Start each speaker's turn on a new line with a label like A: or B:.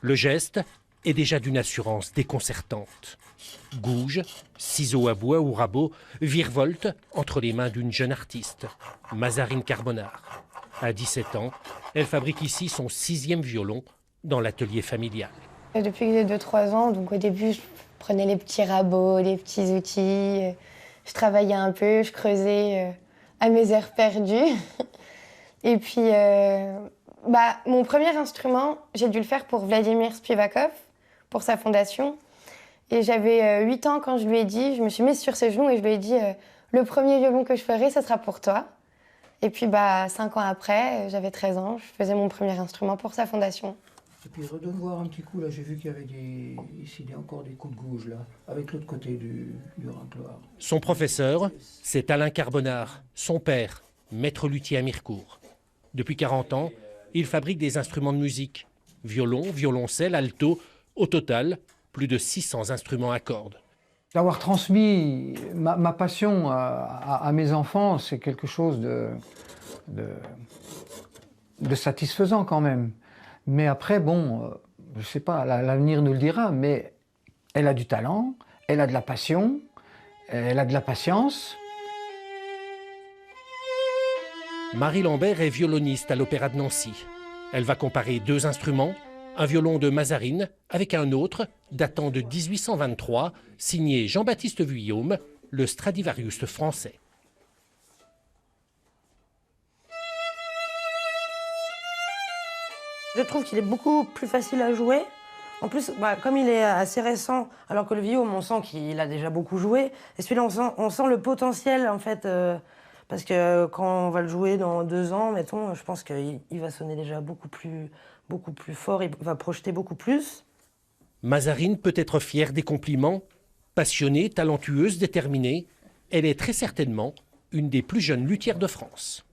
A: Le geste est déjà d'une assurance déconcertante. Gouges, ciseaux à bois ou rabots virevoltent entre les mains d'une jeune artiste, Mazarine Carbonard. À 17 ans, elle fabrique ici son 6e violon dans l'atelier familial.
B: Depuis que j'ai 2-3 ans, donc au début, je prenais les petits rabots, les petits outils, je travaillais un peu, je creusais à mes heures perdues. Et puis, mon premier instrument, j'ai dû le faire pour Vladimir Spivakov, pour sa fondation. Et j'avais 8 ans quand je lui ai dit, je me suis mise sur ses genoux et je lui ai dit le premier violon que je ferai, ce sera pour toi. Et puis 5 ans après, j'avais 13 ans, je faisais mon premier instrument pour sa fondation.
C: Et puis redonne voir un petit coup, là j'ai vu qu'il y avait encore des coups de gouge là, avec l'autre côté du rincloir.
A: Son professeur, c'est Alain Carbonard, son père, maître luthier à Mirecourt. Depuis 40 ans, il fabrique des instruments de musique, violon, violoncelle, alto, au total, plus de 600 instruments à cordes.
C: D'avoir transmis ma passion à mes enfants, c'est quelque chose de satisfaisant quand même. Mais après, bon, je ne sais pas, l'avenir nous le dira, mais elle a du talent, elle a de la passion, elle a de la patience.
A: Marie Lambert est violoniste à l'Opéra de Nancy. Elle va comparer 2 instruments, un violon de Mazarine avec un autre datant de 1823, signé Jean-Baptiste Vuillaume, le Stradivarius français.
D: Je trouve qu'il est beaucoup plus facile à jouer. En plus, comme il est assez récent, alors que le Vuillaume, on sent qu'il a déjà beaucoup joué. Et celui-là, on sent le potentiel, en fait, parce que quand on va le jouer dans 2 ans, mettons, je pense qu'il va sonner déjà beaucoup plus fort, il va projeter beaucoup plus.
A: Mazarine peut être fière des compliments. Passionnée, talentueuse, déterminée, elle est très certainement une des plus jeunes luthières de France.